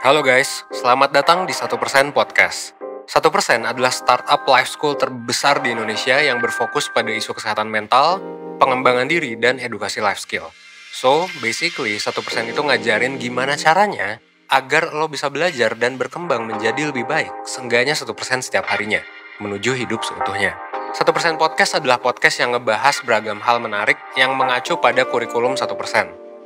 Halo guys, selamat datang di 1% Podcast. 1% adalah startup life school terbesar di Indonesia yang berfokus pada isu kesehatan mental, pengembangan diri, dan edukasi life skill. So, basically 1% itu ngajarin gimana caranya agar lo bisa belajar dan berkembang menjadi lebih baik, seenggaknya 1% setiap harinya, menuju hidup seutuhnya. 1% Podcast adalah podcast yang ngebahas beragam hal menarik yang mengacu pada kurikulum 1%.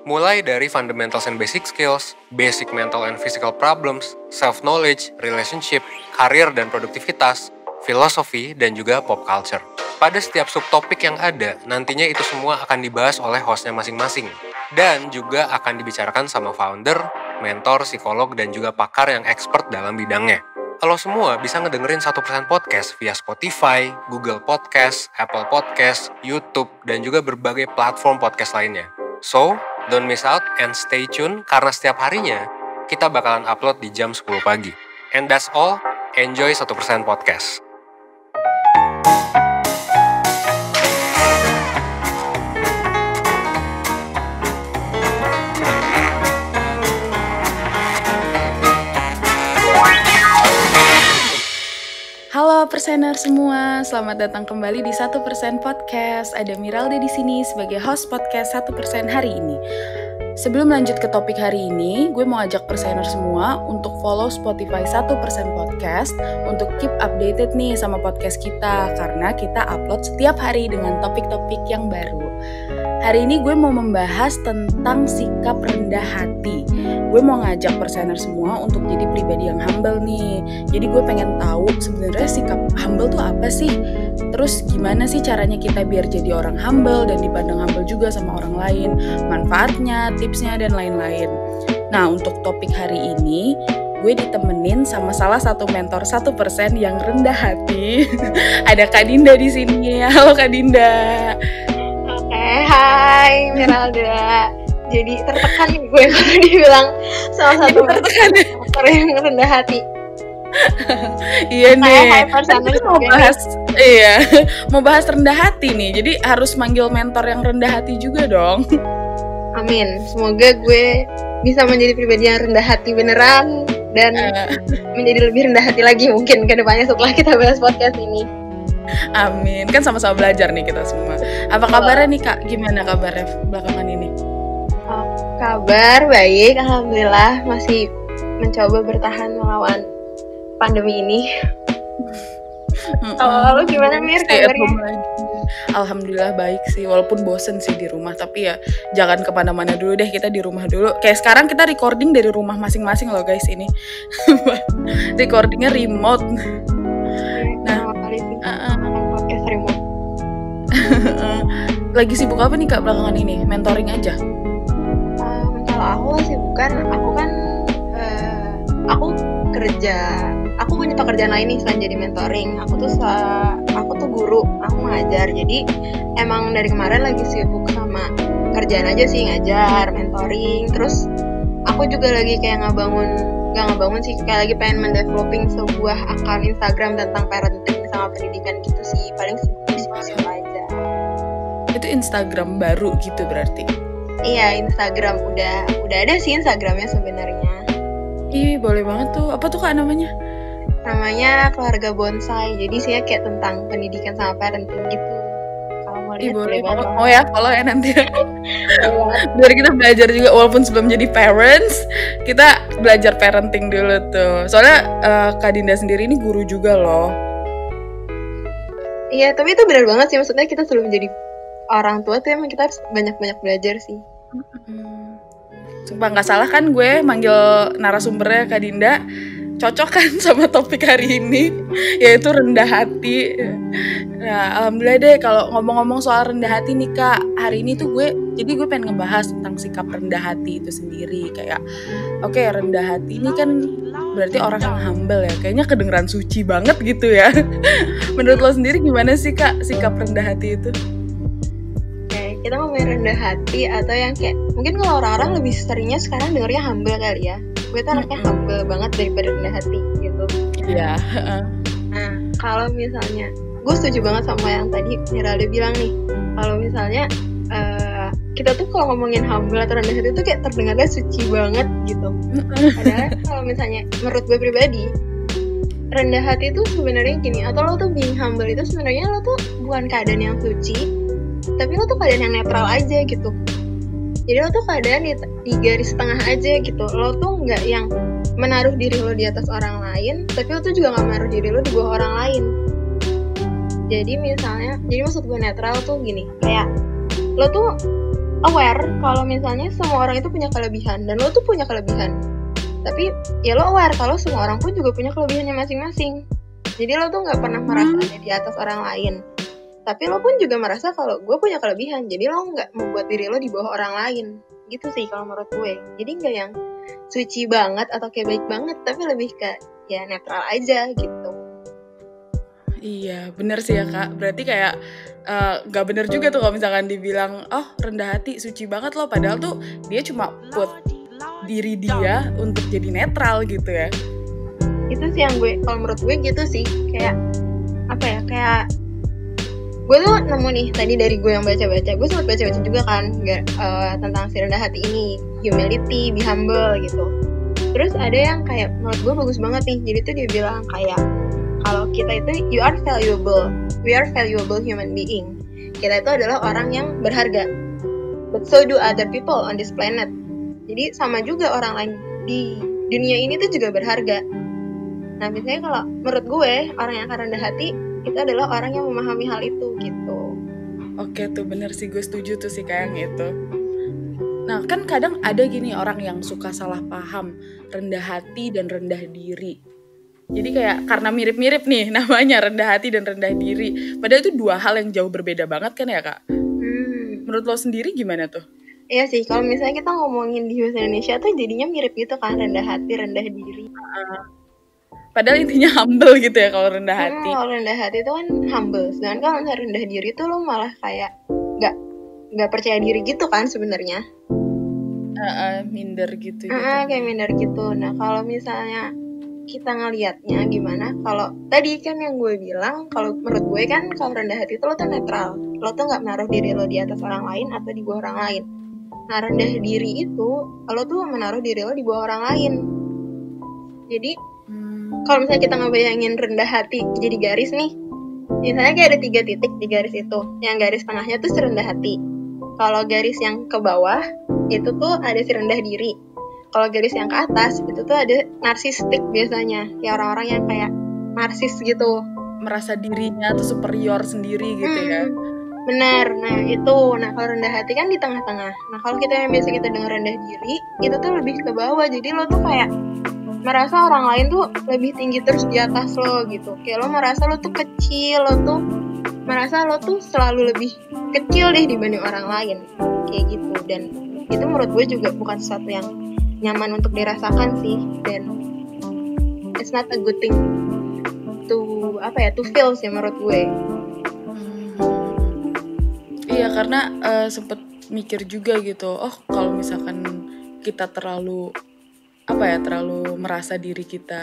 Mulai dari fundamentals and basic skills, basic mental and physical problems, self-knowledge, relationship, karir dan produktivitas, filosofi, dan juga pop culture. Pada setiap subtopik yang ada, nantinya itu semua akan dibahas oleh hostnya masing-masing. Dan juga akan dibicarakan sama founder, mentor, psikolog, dan juga pakar yang expert dalam bidangnya. Lo semua bisa ngedengerin 1% Podcast via Spotify, Google Podcast, Apple Podcast, YouTube, dan juga berbagai platform podcast lainnya. So, don't miss out and stay tune karena setiap harinya kita bakalan upload di jam 10 pagi. And that's all, enjoy 1% Podcast. Halo persener semua, selamat datang kembali di 1% Podcast. Ada Miralda di sini sebagai host podcast 1% hari ini. Sebelum lanjut ke topik hari ini, gue mau ajak persener semua untuk follow Spotify 1% Podcast untuk keep updated nih sama podcast kita, karena kita upload setiap hari dengan topik-topik yang baru. Hari ini gue mau membahas tentang sikap rendah hati. Gue mau ngajak persener semua untuk jadi pribadi yang humble nih. Jadi gue pengen tahu sebenarnya sikap humble tuh apa sih? Terus gimana sih caranya kita biar jadi orang humble dan dipandang humble juga sama orang lain? Manfaatnya, tipsnya, dan lain-lain. Nah, untuk topik hari ini, gue ditemenin sama salah satu mentor 1% yang rendah hati. Ada Kak Dinda di sini. Halo Kak Dinda. Hai Miralda. Jadi tertekan nih gue kalau dibilang salah satu mentor yang rendah hati. Iya nih. Mau bahas rendah hati nih. Jadi harus manggil mentor yang rendah hati juga dong. Amin. Semoga gue bisa menjadi pribadi yang rendah hati beneran dan menjadi lebih rendah hati lagi mungkin ke depannya setelah kita bahas podcast ini. Amin. Kan sama-sama belajar nih kita semua. Apa kabarnya nih Kak? Gimana kabarnya belakangan ini? Kabar baik, alhamdulillah. Masih mencoba bertahan melawan pandemi ini. Kalau lu gimana Mir kabarnya? Alhamdulillah baik sih, walaupun bosen sih di rumah. Tapi ya jangan kemana-mana dulu deh, kita di rumah dulu. Kayak sekarang kita recording dari rumah masing-masing loh guys ini. Recordingnya remote. Nah, podcast remote. Lagi sibuk apa nih Kak belakangan ini? Mentoring aja? Kalau aku sibukan, aku kerja. Aku punya pekerjaan lain nih selain jadi mentoring. Aku tuh guru, aku ngajar. Jadi emang dari kemarin lagi sibuk sama kerjaan aja sih, ngajar, mentoring. Terus aku juga lagi kayak nggak ngebangun sih, kayak lagi pengen mendeveloping sebuah akun Instagram tentang parenting sama pendidikan gitu sih. Paling sibuk aja. Itu Instagram baru gitu berarti? Iya, Instagram udah ada sih Instagramnya sebenarnya. Ih, boleh banget tuh. Apa tuh Kak namanya? Namanya Keluarga Bonsai. Jadi sih kayak tentang pendidikan sama parenting gitu. Kalau mau lihat boleh banget. Oh ya, follow ya nanti. Biar kita belajar juga, walaupun sebelum jadi parents, kita belajar parenting dulu tuh. Soalnya Kak Dinda sendiri ini guru juga loh. Iya, tapi itu benar banget sih. Maksudnya kita sebelum menjadi orang tua tuh emang kita harus banyak-banyak belajar sih. Sumpah gak salah kan gue manggil narasumbernya Kak Dinda, cocok kan sama topik hari ini, yaitu rendah hati. Nah, alhamdulillah deh kalau ngomong-ngomong soal rendah hati nih Kak. Hari ini tuh gue pengen ngebahas tentang sikap rendah hati itu sendiri. Kayak, oke, rendah hati ini kan berarti orang yang humble ya. Kayaknya kedengeran suci banget gitu ya. Menurut lo sendiri gimana sih Kak sikap rendah hati itu? Kita ngomongin rendah hati atau yang kayak mungkin kalau orang-orang lebih seringnya sekarang dengarnya humble kali ya. Gue tuh anaknya humble banget daripada rendah hati gitu. Iya. Nah, kalau misalnya gue setuju banget sama yang tadi Miralda bilang nih. Kalau misalnya kita tuh kalau ngomongin humble atau rendah hati tuh kayak terdengarnya suci banget gitu. Padahal kalau misalnya menurut gue pribadi, rendah hati itu sebenarnya gini, atau lo tuh being humble itu sebenarnya lo tuh bukan keadaan yang suci, tapi lo tuh keadaan yang netral aja gitu. Jadi lo tuh keadaan di garis tengah aja gitu. Lo tuh nggak yang menaruh diri lo di atas orang lain, tapi lo tuh juga nggak menaruh diri lo di bawah orang lain. Jadi maksud gue netral tuh gini, kayak lo tuh aware kalau misalnya semua orang itu punya kelebihan dan lo tuh punya kelebihan. Tapi ya lo aware kalau semua orang pun juga punya kelebihannya masing-masing. Jadi lo tuh nggak pernah merasa ada di atas orang lain. Tapi lo pun juga merasa kalau gue punya kelebihan. Jadi lo nggak membuat diri lo di bawah orang lain. Gitu sih kalau menurut gue. Jadi nggak yang suci banget atau kayak baik banget. Tapi lebih ke ya netral aja gitu. Iya, bener sih ya Kak. Berarti kayak gak bener juga tuh kalau misalkan dibilang, oh rendah hati, suci banget loh. Padahal tuh dia cuma put diri dia untuk jadi netral gitu ya. Itu sih yang kalau menurut gue gitu sih. Kayak, apa ya, kayak gue tuh nemu nih, tadi dari gue yang baca-baca. Gue sempat baca-baca juga kan tentang si rendah hati ini. Humility, be humble gitu. Terus ada yang kayak, menurut gue bagus banget nih. Jadi tuh dia bilang kayak, kalau kita itu, you are valuable, we are valuable human being. Kita itu adalah orang yang berharga. But so do other people on this planet. Jadi sama juga orang lain di dunia ini tuh juga berharga. Nah misalnya kalau menurut gue, orang yang akan rendah hati, itu adalah orang yang memahami hal itu gitu. Oke tuh bener sih, gue setuju tuh sih kayak gitu. Nah kan kadang ada gini orang yang suka salah paham rendah hati dan rendah diri. Jadi kayak karena mirip-mirip nih namanya rendah hati dan rendah diri. Padahal itu dua hal yang jauh berbeda banget kan ya Kak? Menurut lo sendiri gimana tuh? Iya sih, kalau misalnya kita ngomongin di bahasa Indonesia tuh jadinya mirip gitu kan, rendah hati, rendah diri. Padahal intinya humble gitu ya kalau rendah hati. Kalau rendah hati itu kan humble. Sedangkan kalau misalnya rendah diri tuh lo malah kayak nggak percaya diri gitu kan sebenarnya. Minder gitu. Kayak minder gitu. Nah kalau misalnya kita ngelihatnya gimana, kalau tadi kan yang gue bilang, kalau menurut gue kan kalau rendah hati itu lo tuh netral, lo tuh nggak menaruh diri lo di atas orang lain atau di bawah orang lain. Nah rendah diri itu lo tuh menaruh diri lo di bawah orang lain. Jadi kalau misalnya kita ngebayangin rendah hati jadi garis nih, misalnya kayak ada 3 titik di garis itu, yang garis tengahnya tuh si rendah hati. Kalau garis yang ke bawah itu tuh ada si rendah diri. Kalau garis yang ke atas itu tuh ada narsistik biasanya, ya orang-orang yang kayak narsis gitu, merasa dirinya tuh superior sendiri gitu ya. Benar, nah itu. Nah kalau rendah hati kan di tengah-tengah. Nah kalau kita yang biasa kita dengar rendah diri, itu tuh lebih ke bawah. Jadi lo tuh kayak merasa orang lain tuh lebih tinggi terus di atas lo gitu. Kayak lo merasa lo tuh kecil, lo tuh merasa lo tuh selalu lebih kecil deh dibanding orang lain. Kayak gitu. Dan itu menurut gue juga bukan sesuatu yang nyaman untuk dirasakan sih, dan it's not a good thing to feel sih menurut gue. Iya karena sempet mikir juga gitu, oh kalau misalkan kita terlalu merasa diri kita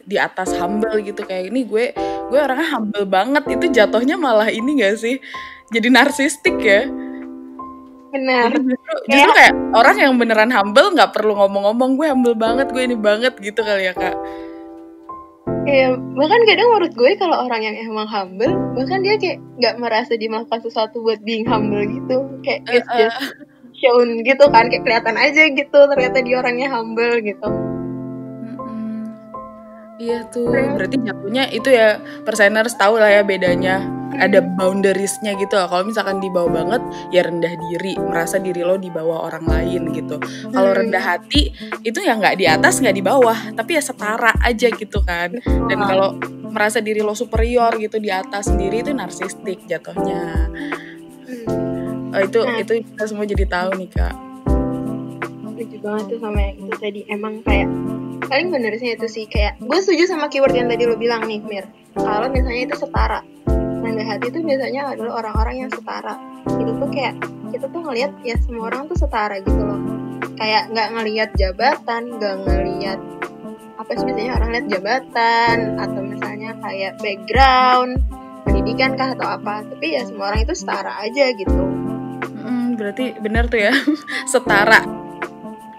di atas humble gitu, kayak ini gue orangnya humble banget, itu jatuhnya malah ini gak sih jadi narsistik ya. Benar. Justru kayak orang yang beneran humble nggak perlu ngomong-ngomong gue humble banget, gue ini banget gitu kali ya Kak. Iya, bahkan kadang menurut gue kalau orang yang emang humble, bahkan dia kayak nggak merasa dia melakukan sesuatu buat being humble gitu, kayak it's just shown gitu kan, kayak kelihatan aja gitu ternyata dia orangnya humble gitu. Iya tuh, berarti jatuhnya itu ya, perseners tahu lah ya bedanya. Ada boundariesnya gitu. Kalau misalkan di bawah banget, ya rendah diri, merasa diri lo di bawah orang lain gitu. Kalau rendah hati itu ya nggak di atas, nggak di bawah, tapi ya setara aja gitu kan. Dan kalau merasa diri lo superior gitu di atas sendiri, itu narsistik jatuhnya. Itu kita semua jadi tahu nih Kak. Setuju banget tuh sama yang itu tadi. Emang kayak paling benernya itu sih, kayak gue setuju sama keyword yang tadi lo bilang nih Mir. Kalau misalnya itu setara, rendah hati itu biasanya adalah orang-orang yang setara. Itu tuh kayak kita tuh ngelihat ya semua orang tuh setara gitu loh. Kayak nggak ngelihat jabatan, nggak ngelihat apa sih biasanya orang lihat jabatan atau misalnya kayak background pendidikan kah atau apa. Tapi ya semua orang itu setara aja gitu. berarti benar tuh ya. Setara.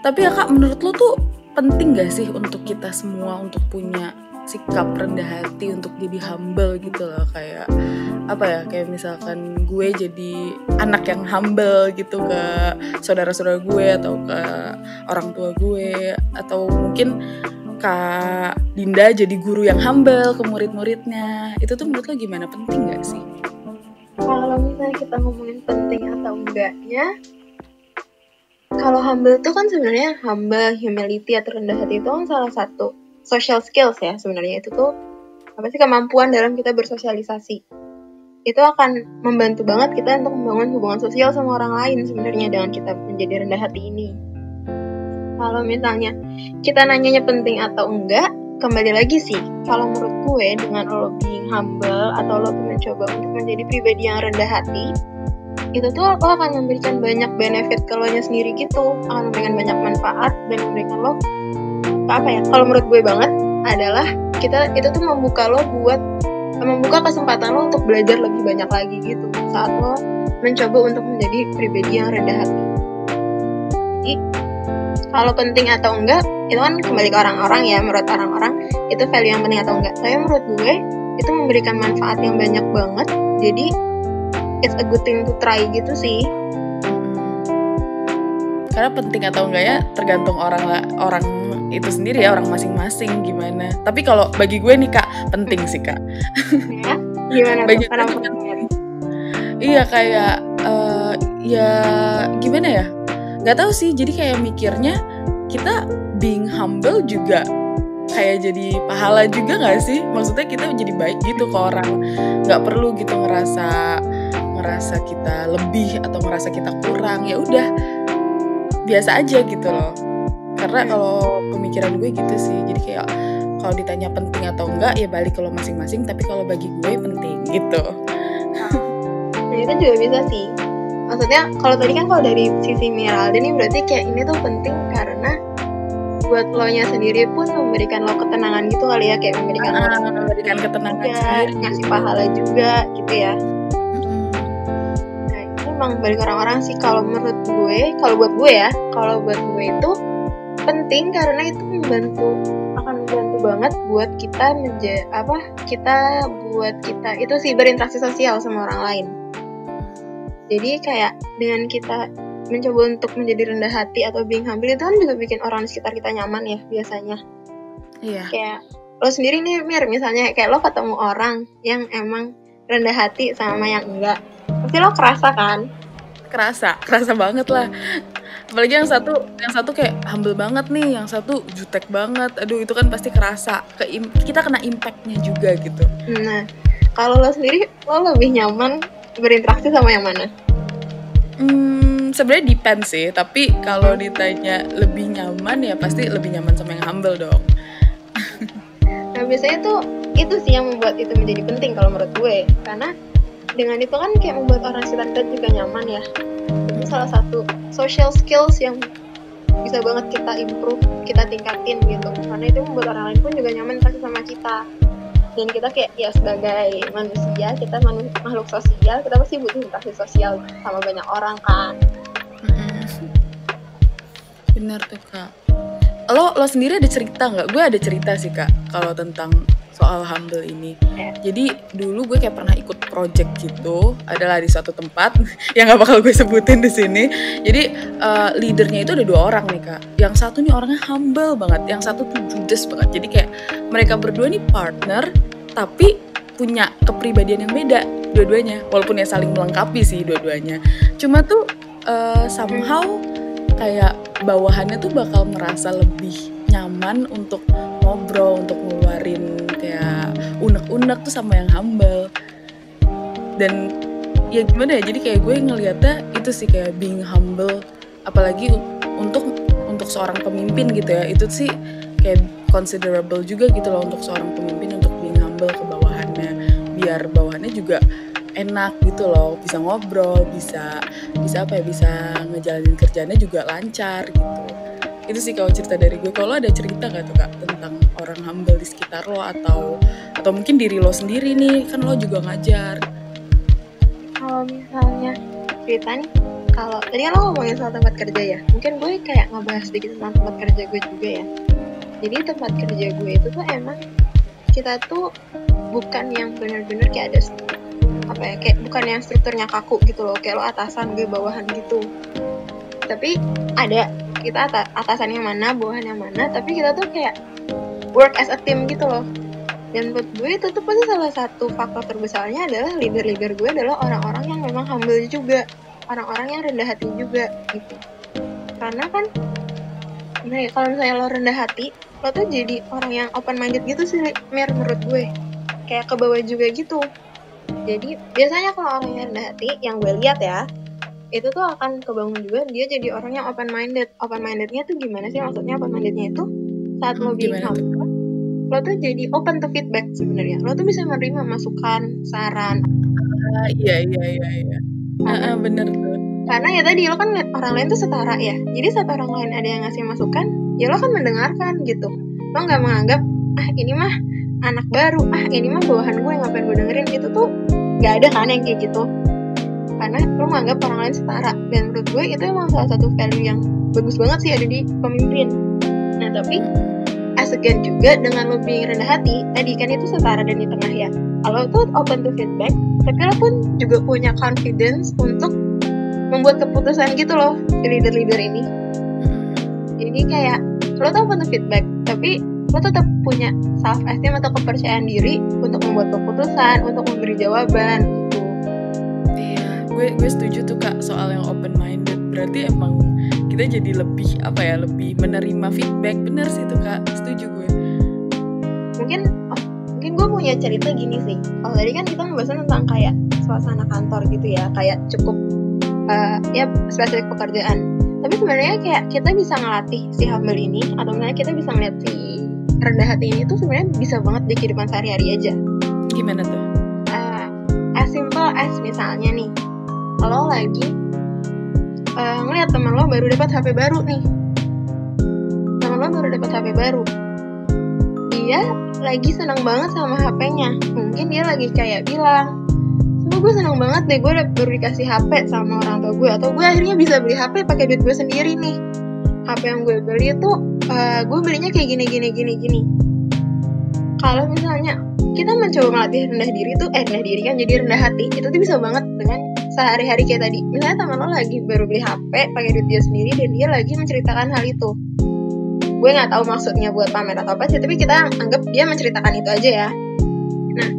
Tapi ya Kak, menurut lo tuh penting gak sih untuk kita semua untuk punya sikap rendah hati, untuk jadi humble gitu loh, kayak apa ya, kayak misalkan gue jadi anak yang humble gitu ke saudara-saudara gue atau ke orang tua gue, atau mungkin Kak Dinda jadi guru yang humble ke murid-muridnya. Itu tuh menurut lo gimana, penting gak sih? Kalau misalnya kita ngomongin penting atau enggaknya, kalau humble itu kan sebenarnya humble, humility atau rendah hati itu kan salah satu social skills ya sebenarnya. Itu tuh apa sih, kemampuan dalam kita bersosialisasi. Itu akan membantu banget kita untuk membangun hubungan sosial sama orang lain sebenarnya dengan kita menjadi rendah hati ini. Kalau misalnya kita nanyanya penting atau enggak, kembali lagi sih, kalau menurut gue dengan lo being humble atau lo mencoba untuk menjadi pribadi yang rendah hati, itu tuh lo akan memberikan banyak benefit ke lo nya sendiri gitu, akan memberikan banyak manfaat dan memberikan lo apa ya, kalau menurut gue banget adalah itu tuh membuka kesempatan lo untuk belajar lebih banyak lagi gitu saat lo mencoba untuk menjadi pribadi yang rendah hati. Jadi kalau penting atau enggak itu kan kembali ke orang-orang ya, menurut orang-orang itu value yang penting atau enggak. Tapi menurut gue itu memberikan manfaat yang banyak banget, jadi it's a good thing to try gitu sih. Karena penting atau enggak ya tergantung orang itu sendiri ya, orang masing-masing gimana. Tapi kalau bagi gue nih Kak, penting sih Kak. Ya, gimana bagi tuh? gue penting. Iya kayak ya gimana ya? Gak tahu sih, jadi kayak mikirnya kita being humble juga kayak jadi pahala juga gak sih? Maksudnya kita jadi baik gitu ke orang, gak perlu gitu ngerasa kita lebih atau ngerasa kita kurang. Ya udah biasa aja gitu loh. Karena kalau pemikiran gue gitu sih, jadi kayak kalau ditanya penting atau enggak ya balik ke lo masing-masing, tapi kalau bagi gue penting gitu. Nah itu juga bisa sih. Maksudnya kalau tadi kan kalau dari sisi Miralda nih berarti kayak ini tuh penting karena buat lo nya sendiri pun memberikan lo ketenangan gitu kali ya, kayak memberikan ketenangan juga, sendiri, ngasih pahala juga gitu ya. Nah ini emang balik orang-orang sih. Kalau menurut gue, kalau buat gue itu penting karena itu akan membantu banget buat kita itu sih berinteraksi sosial sama orang lain. Jadi kayak dengan kita mencoba untuk menjadi rendah hati atau being humble itu kan juga bikin orang di sekitar kita nyaman ya biasanya. Iya. Kayak lo sendiri nih Mir, misalnya kayak lo ketemu orang yang emang rendah hati sama yang enggak, pasti lo kerasa kan? Kerasa banget lah. Apalagi yang satu kayak humble banget nih, yang satu jutek banget. Aduh itu kan pasti kerasa. Kita kena impactnya juga gitu. Nah kalau lo sendiri, lo lebih nyaman berinteraksi sama yang mana? Sebenarnya depends sih, tapi kalau ditanya lebih nyaman ya pasti lebih nyaman sama yang humble dong. Nah biasanya tuh itu sih yang membuat itu menjadi penting kalau menurut gue, karena dengan itu kan kayak membuat orang sekitar kita juga nyaman ya. Itu salah satu social skills yang bisa banget kita improve, kita tingkatin gitu, karena itu membuat orang lain pun juga nyaman interaksi sama kita. Dan kita kayak ya sebagai manusia, kita makhluk sosial, kita pasti butuh interaksi sosial sama banyak orang kan. Bener tuh Kak. Lo sendiri ada cerita nggak? Gue ada cerita sih Kak kalau tentang soal humble ini. Jadi dulu gue kayak pernah ikut project gitu, adalah di suatu tempat yang nggak bakal gue sebutin di sini. Jadi leadernya itu ada 2 orang nih Kak. Yang satu nih orangnya humble banget, yang satu tuh judes banget. Jadi kayak mereka berdua nih partner, tapi punya kepribadian yang beda dua-duanya. Walaupun ya saling melengkapi sih dua-duanya. Cuma tuh somehow kayak bawahannya tuh bakal merasa lebih nyaman untuk ngobrol, untuk ngeluarin kayak unek-unek tuh sama yang humble. Dan ya gimana ya, jadi kayak gue ngeliatnya itu sih kayak being humble, apalagi untuk seorang pemimpin gitu ya, itu sih kayak considerable juga gitu loh untuk seorang pemimpin, untuk being humble ke bawahannya, biar bawahannya juga enak gitu loh, bisa ngobrol, bisa ngejalanin kerjanya juga lancar gitu. Itu sih kalau cerita dari gue. Kalau ada cerita nggak tuh Kak tentang orang humble di sekitar lo, atau mungkin diri lo sendiri nih, kan lo juga ngajar. Kalau misalnya cerita nih, kalau tadi kan lo ngomongin soal tempat kerja ya, mungkin gue kayak ngebahas sedikit tentang tempat kerja gue juga ya. Jadi tempat kerja gue itu tuh emang kita tuh bukan yang benar-benar kayak ada apa ya, kayak bukan yang strukturnya kaku gitu loh, kayak lo atasan gue bawahan gitu. Tapi ada kita atasan yang mana, bawahan yang mana, tapi kita tuh kayak work as a team gitu loh. Dan menurut gue itu tuh pasti salah satu faktor terbesarnya adalah leader-leader gue adalah orang-orang yang memang humble juga, orang-orang yang rendah hati juga gitu. Karena kan kalau misalnya lo rendah hati, lo tuh jadi orang yang open minded gitu sih, menurut gue kayak ke bawah juga gitu. Jadi biasanya kalau orang yang rendah hati, yang gue lihat ya, itu tuh akan kebangun juga dia jadi orang yang open minded. Open mindednya tuh gimana sih maksudnya? Open mindednya itu saat lo being humble, lo tuh jadi open to feedback sebenarnya. Lo tuh bisa menerima masukan, saran. Iya. Bener tuh. Karena ya tadi lo kan lihat orang lain tuh setara ya. Jadi saat orang lain ada yang ngasih masukan, ya lo kan mendengarkan gitu. Lo nggak menganggap ini mah anak baru, ini mah bawahan gue ngapain gue dengerin, itu tuh nggak ada kan yang kayak gitu. Karena lo menganggap orang lain setara. Dan menurut gue itu emang salah satu value yang bagus banget sih ada di pemimpin. Nah tapi as again juga dengan lo being rendah hati, tadi kan itu setara dan di tengah ya. Kalau tuh open to feedback, tapi lo pun juga punya confidence untuk membuat keputusan gitu loh, leader-leader ini. Jadi kayak lo tuh open to feedback, tapi lo tetap punya self esteem atau kepercayaan diri untuk membuat keputusan, untuk memberi jawaban gitu. Iya, gue setuju tuh Kak soal yang open minded. Berarti emang kita jadi lebih lebih menerima feedback. Bener sih tuh Kak, setuju gue. Mungkin gue punya cerita gini sih. Kalau tadi kan kita ngebahas tentang kayak suasana kantor gitu ya, kayak cukup ya spesifik pekerjaan. Tapi sebenarnya kayak kita bisa ngelatih si humble ini, atau misalnya kita bisa ngeliat si rendah hati ini tuh sebenarnya bisa banget di kehidupan sehari-hari aja. Gimana tuh? As simple as misalnya nih, kalau lagi ngeliat teman lo baru dapat HP baru nih, dia lagi senang banget sama HP-nya. Mungkin dia lagi kayak bilang, gue seneng banget deh, gue baru dikasih HP sama orang tua gue, atau gue akhirnya bisa beli HP pakai duit gue sendiri nih. HP yang gue beli itu gue belinya kayak gini. Kalau misalnya kita mencoba melatih rendah diri kan jadi rendah hati, itu tuh bisa banget dengan sehari-hari kayak tadi. Misalnya teman lo lagi baru beli HP pakai duit dia sendiri dan dia lagi menceritakan hal itu. Gue nggak tahu maksudnya buat pamer atau apa sih, tapi kita anggap dia menceritakan itu aja ya. Nah,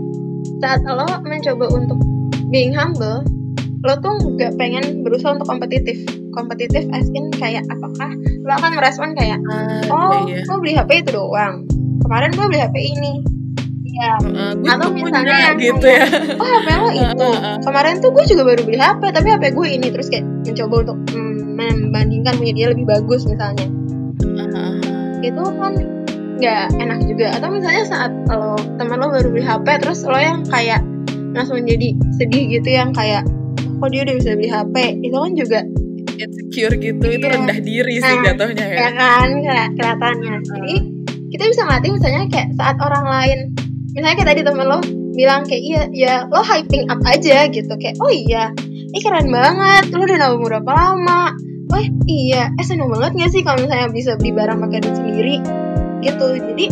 saat lo mencoba untuk being humble, lo tuh nggak pengen berusaha untuk kompetitif as in kayak apakah lo akan merespon kayak lo beli HP itu doang, kemarin gue beli HP ini ya, atau misalnya gitu ya, HP lo itu kemarin tuh gue juga baru beli HP tapi HP gue ini, terus kayak mencoba untuk membandingkan punya dia lebih bagus misalnya. Itu kan nggak enak juga. Atau misalnya saat teman lo baru beli HP terus lo yang kayak langsung jadi sedih gitu, yang kayak kok dia udah bisa beli HP, itu kan juga insecure gitu. Itu rendah diri sih jatuhnya ya kan, kelihatannya. Jadi kita bisa ngelatih misalnya kayak saat orang lain, misalnya kayak tadi temen lo bilang kayak iya lo hyping up aja gitu, kayak oh iya keren banget, lo udah nabung berapa lama, oh iya seneng banget gak sih kalau misalnya bisa beli barang pakai duit sendiri gitu. Jadi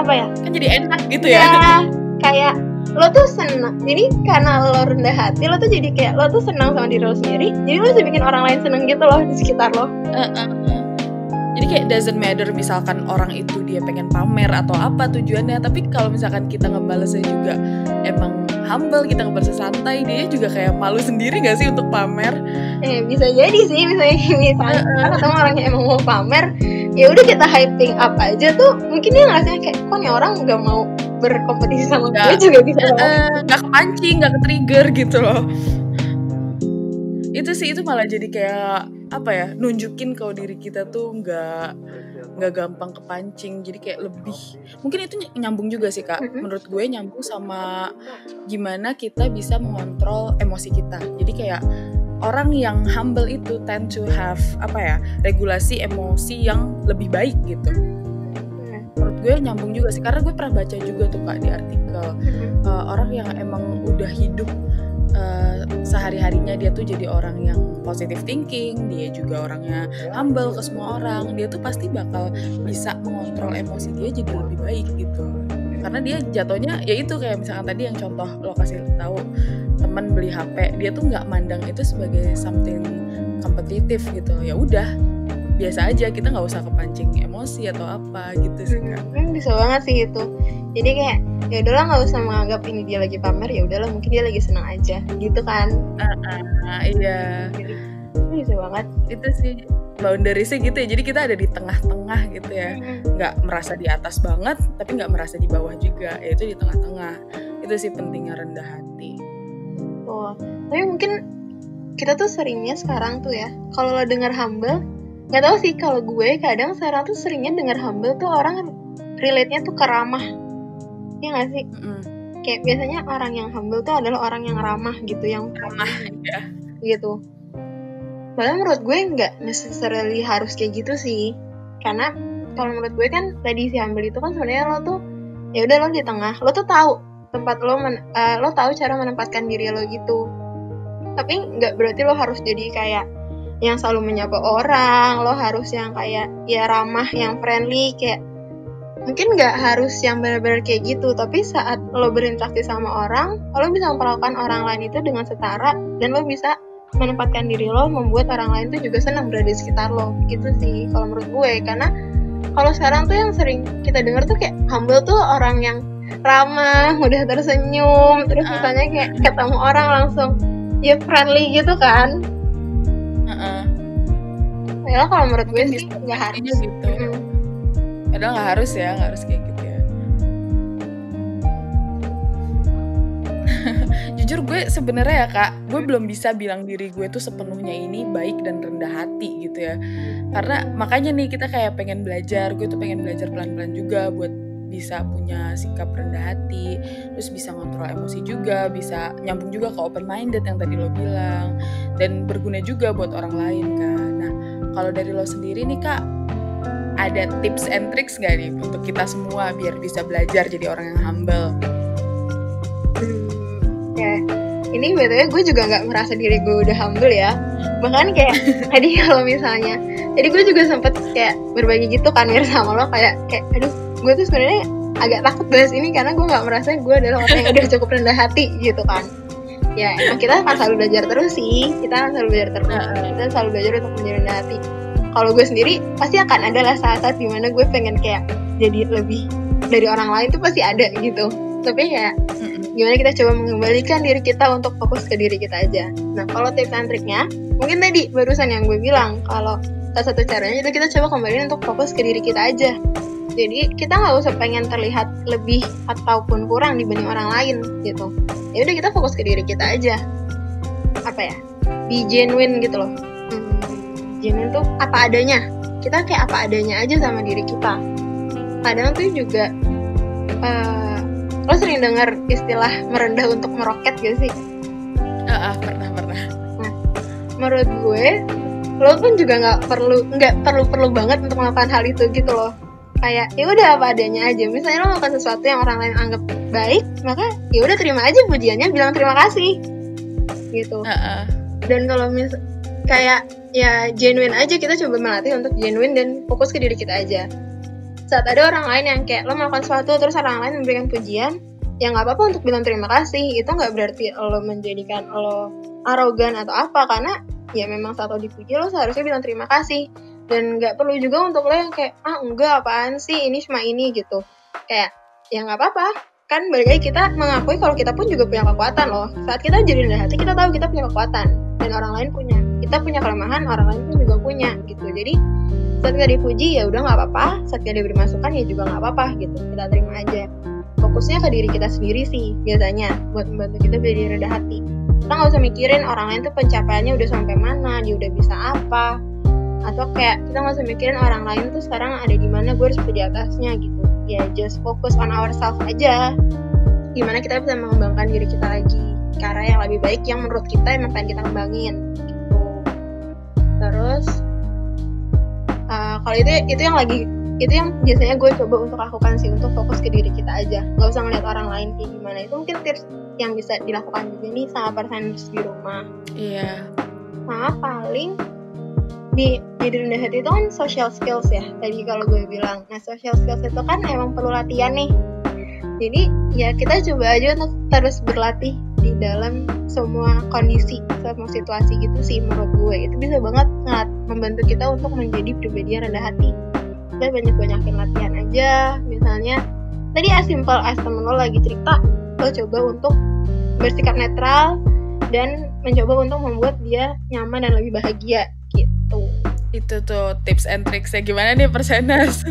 apa ya, kan jadi enak gitu ya kayak lo tuh senang, jadi karena lo rendah hati, lo tuh jadi kayak lo tuh senang sama diri lo sendiri, jadi lo bisa bikin orang lain senang gitu loh di sekitar lo. Jadi kayak doesn't matter misalkan orang itu dia pengen pamer atau apa tujuannya, tapi kalau misalkan kita ngebalesnya juga emang humble, kita ngebalesnya santai, dia juga kayak malu sendiri gak sih untuk pamer? Bisa jadi sih, misalnya ketemu orang yang emang mau pamer, ya udah kita hyping up aja tuh, mungkin dia ngerasanya kayak kok nih orang nggak mau berkompetisi sama gue juga bisa nggak kepancing, nggak ke-trigger gitu loh. Itu sih, itu malah jadi kayak apa ya, nunjukin kalau diri kita tuh nggak gampang kepancing. Jadi kayak lebih, mungkin itu nyambung juga sih Kak. Menurut gue nyambung sama gimana kita bisa mengontrol emosi kita. Jadi kayak orang yang humble itu tend to have regulasi emosi yang lebih baik gitu. Menurut gue nyambung juga sih, karena gue pernah baca juga tuh Kak di artikel orang yang emang udah hidup sehari-harinya dia tuh jadi orang yang positive thinking, dia juga orangnya humble ke semua orang, dia tuh pasti bakal bisa mengontrol emosi dia jadi lebih baik gitu. Karena dia jatuhnya ya itu kayak misalkan tadi yang contoh lo kasih tahu teman beli HP, dia tuh nggak mandang itu sebagai something kompetitif gitu. Ya udah biasa aja, kita nggak usah kepancing emosi atau apa gitu sih Kak. Bisa banget sih itu. Jadi kayak ya udahlah nggak usah menganggap ini dia lagi pamer, ya udahlah mungkin dia lagi senang aja gitu kan. Iya. Bisa banget. Itu sih boundariesnya gitu ya. Jadi kita ada di tengah-tengah gitu ya. Nggak merasa di atas banget, tapi nggak merasa di bawah juga. Ya itu di tengah-tengah. Itu sih pentingnya rendah hati. Oh, tapi mungkin kita tuh seringnya sekarang tuh ya, kalau lo denger humble, nggak tahu sih kalau gue kadang sekarang tuh seringnya denger humble tuh orang relate-nya tuh ke ramah. Ya nggak sih? Kayak biasanya orang yang humble tuh adalah orang yang ramah gitu, yang ramah ya. Gitu. Padahal menurut gue nggak necessarily harus kayak gitu sih. Karena kalau menurut gue kan tadi si humble itu kan sebenarnya lo tuh ya udah lo di tengah, lo tuh tahu tempat lo, lo tahu cara menempatkan diri lo gitu. Tapi nggak berarti lo harus jadi kayak yang selalu menyapa orang, lo harus yang kayak ya ramah, yang friendly, kayak mungkin nggak harus yang benar-benar kayak gitu. Tapi saat lo berinteraksi sama orang, lo bisa memperlakukan orang lain itu dengan setara, dan lo bisa menempatkan diri lo, membuat orang lain tuh juga senang berada di sekitar lo. Gitu sih kalau menurut gue. Karena kalau sekarang tuh yang sering kita dengar tuh kayak humble tuh orang yang ramah, mudah tersenyum, terus misalnya kayak ketemu orang langsung ya friendly gitu kan. Ya kalau menurut gue sih nggak harus gitu. Padahal nggak harus ya, nggak harus kayak gitu ya. Jujur gue sebenarnya ya Kak, gue belum bisa bilang diri gue tuh sepenuhnya ini baik dan rendah hati gitu ya. Karena makanya nih kita kayak pengen belajar, gue tuh pengen belajar pelan-pelan juga buat bisa punya sikap rendah hati, terus bisa ngontrol emosi juga, bisa nyambung juga ke open minded yang tadi lo bilang, dan berguna juga buat orang lain kan. Nah kalau dari lo sendiri nih Kak, ada tips and tricks gak nih untuk kita semua biar bisa belajar jadi orang yang humble? Ya, ini betulnya gue juga nggak merasa diri gue udah humble ya. Bahkan kayak tadi kalau misalnya, jadi gue juga sempet kayak berbagi gitu kan Mir sama lo, kayak aduh gue tuh sebenarnya agak takut bahas ini karena gue nggak merasa gue adalah orang yang udah cukup rendah hati gitu kan. Ya emang kita akan selalu belajar terus sih, kita akan selalu belajar terus, kita selalu belajar untuk menjadi rendah hati. Kalau gue sendiri pasti akan ada lah saat-saat dimana gue pengen kayak jadi lebih dari orang lain tuh pasti ada gitu. Tapi ya gimana kita coba mengembalikan diri kita untuk fokus ke diri kita aja. Nah kalau tips and triknya mungkin tadi barusan yang gue bilang, kalau salah satu caranya itu kita coba kembali untuk fokus ke diri kita aja. Jadi kita nggak usah pengen terlihat lebih ataupun kurang dibanding orang lain gitu. Ya udah kita fokus ke diri kita aja. Apa ya? Be genuine gitu loh. Genuine tuh apa adanya. Kita kayak apa adanya aja sama diri kita. Kadang tuh juga lo sering dengar istilah merendah untuk meroket gak sih? Pernah. Nah, menurut gue lo pun juga nggak perlu banget untuk melakukan hal itu gitu loh. Kayak ya udah apa adanya aja. Misalnya lo melakukan sesuatu yang orang lain anggap baik, maka ya udah terima aja pujiannya, bilang terima kasih gitu. Dan kalau kayak ya genuine aja, kita coba melatih untuk genuine dan fokus ke diri kita aja. Saat ada orang lain yang kayak lo melakukan sesuatu terus orang lain memberikan pujian, ya nggak apa-apa untuk bilang terima kasih. Itu nggak berarti lo menjadikan lo arogan atau apa, karena ya memang saat lo dipuji lo seharusnya bilang terima kasih. Dan nggak perlu juga untuk lo yang kayak enggak apaan sih, ini cuma ini gitu. Kayak ya nggak apa-apa, kan balik lagi kita mengakui kalau kita pun juga punya kekuatan loh. Saat kita jadi rendah hati, kita tahu kita punya kekuatan dan orang lain punya. Kita punya kelemahan, orang lain pun juga punya gitu. Jadi saat kita dipuji ya udah nggak apa-apa, saat kita diberi masukan ya juga nggak apa-apa gitu. Kita terima aja. Fokusnya ke diri kita sendiri sih biasanya buat membantu kita jadi rendah hati. Kita nggak usah mikirin orang lain tuh pencapaiannya udah sampai mana, dia udah bisa apa, atau kayak kita nggak usah mikirin orang lain tuh sekarang ada di mana, gue harus di atasnya gitu. Ya just focus on ourselves aja. Gimana kita bisa mengembangkan diri kita lagi ke arah yang lebih baik yang menurut kita emang pengen kita kembangin gitu. Terus kalau itu yang lagi itu yang biasanya gue coba untuk lakukan sih, untuk fokus ke diri kita aja, nggak usah ngeliat orang lain kayak gimana. Itu mungkin tips yang bisa dilakukan juga nih sama perseners di rumah. Iya. Sama paling di rendah hati itu kan social skills ya tadi kalau gue bilang. Nah social skills itu kan emang perlu latihan nih, jadi ya kita coba aja untuk terus berlatih di dalam semua kondisi, semua situasi gitu sih menurut gue. Itu bisa banget membantu kita untuk menjadi pribadi yang rendah hati. Kita banyak-banyakin latihan aja. Misalnya tadi as simple as temen lo lagi cerita, lo coba untuk bersikap netral dan mencoba untuk membuat dia nyaman dan lebih bahagia gitu. Itu tuh tips and tricksnya gimana nih perseners.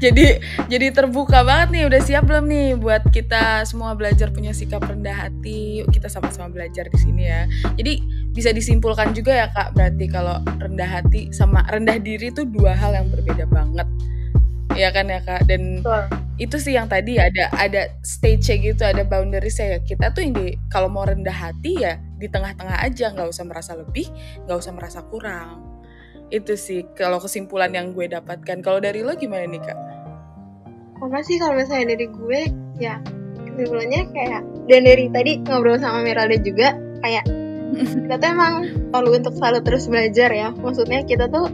jadi terbuka banget nih. Udah siap belum nih buat kita semua belajar punya sikap rendah hati? Yuk kita sama-sama belajar di sini ya. Jadi bisa disimpulkan juga ya Kak, berarti kalau rendah hati sama rendah diri itu dua hal yang berbeda banget. Ya kan ya Kak? Dan itu sih yang tadi ada stage-nya gitu, ada boundaries-nya ya. Kita tuh kalau mau rendah hati ya di tengah-tengah aja, nggak usah merasa lebih, nggak usah merasa kurang. Itu sih kalau kesimpulan yang gue dapatkan. Kalau dari lo gimana nih Kak? Sama sih kalau misalnya dari gue ya kesimpulannya kayak, dan dari tadi ngobrol sama Miralda juga kayak kita tuh emang perlu untuk selalu terus belajar ya. Maksudnya kita tuh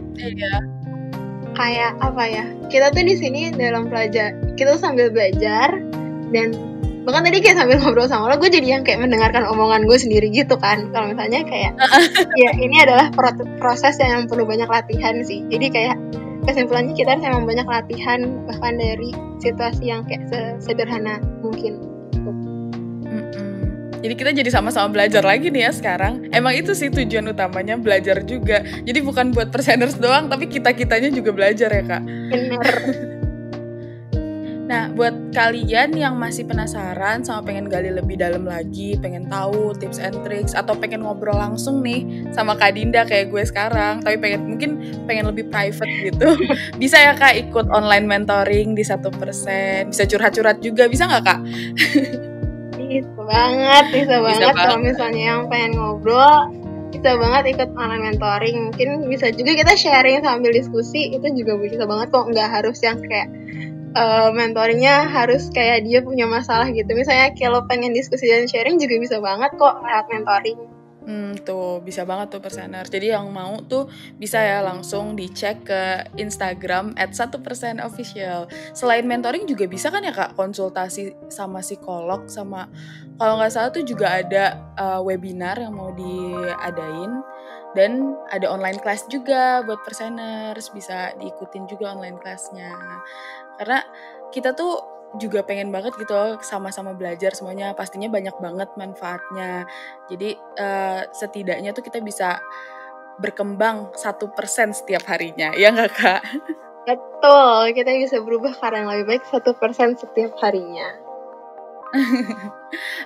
kayak apa ya, kita tuh di sini dalam kita tuh sambil belajar, dan bahkan tadi kayak sambil ngobrol sama lo, gue jadi yang kayak mendengarkan omongan gue sendiri gitu kan. Kalau misalnya kayak ya ini adalah proses yang perlu banyak latihan sih. Jadi kayak kesimpulannya kita harus emang banyak latihan, bahkan dari situasi yang kayak sederhana mungkin. Jadi kita jadi sama-sama belajar lagi nih ya sekarang. Emang itu sih tujuan utamanya, belajar juga. Jadi bukan buat perseners doang, tapi kita-kitanya juga belajar ya Kak. Bener. Nah, buat kalian yang masih penasaran sama pengen gali lebih dalam lagi, pengen tahu tips and tricks, atau pengen ngobrol langsung nih sama Kak Dinda kayak gue sekarang, tapi mungkin pengen lebih private gitu, bisa ya Kak ikut online mentoring di 1%. Bisa curhat-curhat juga, bisa nggak Kak? Bisa banget. Kalau misalnya yang pengen ngobrol, bisa banget ikut online mentoring. Mungkin bisa juga kita sharing sambil diskusi, itu juga bisa banget kok. Nggak harus yang kayak mentoringnya harus kayak dia punya masalah gitu. Misalnya kalau pengen diskusi dan sharing juga bisa banget kok lewat mentoring. Tuh bisa banget tuh persener. Jadi yang mau tuh bisa ya langsung dicek ke Instagram @1%official. Selain mentoring juga bisa kan ya Kak konsultasi sama psikolog, sama kalau nggak salah tuh juga ada webinar yang mau diadain, dan ada online class juga buat perseners, bisa diikutin juga online classnya. Karena kita tuh juga pengen banget gitu loh sama-sama belajar semuanya, pastinya banyak banget manfaatnya. Jadi setidaknya tuh kita bisa berkembang 1% setiap harinya, ya nggak Kak? Betul, kita bisa berubah karena yang lebih baik 1% setiap harinya.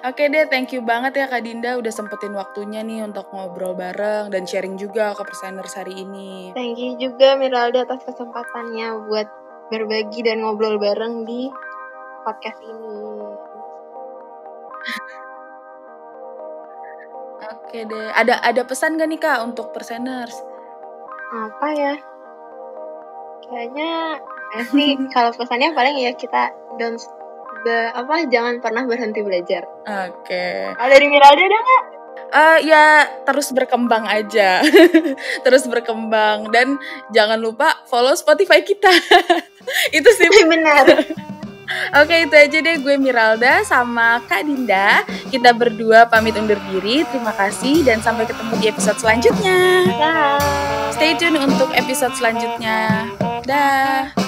Oke deh, thank you banget ya Kak Dinda udah sempetin waktunya nih untuk ngobrol bareng dan sharing juga ke perseners hari ini. Thank you juga Miralda atas kesempatannya buat berbagi dan ngobrol bareng di podcast ini. Oke deh, ada pesan gak nih Kak untuk perseners? Apa ya? Kayaknya sih kalau pesannya paling ya kita jangan pernah berhenti belajar. Oke. Kalau dari Miralda ada nggak? Ya terus berkembang aja. Terus berkembang, dan jangan lupa follow Spotify kita. Itu sih benar. Oke, itu aja deh, gue Miralda sama Kak Dinda. Kita berdua pamit undur diri. Terima kasih dan sampai ketemu di episode selanjutnya. Dah. Stay tune untuk episode selanjutnya. Dah.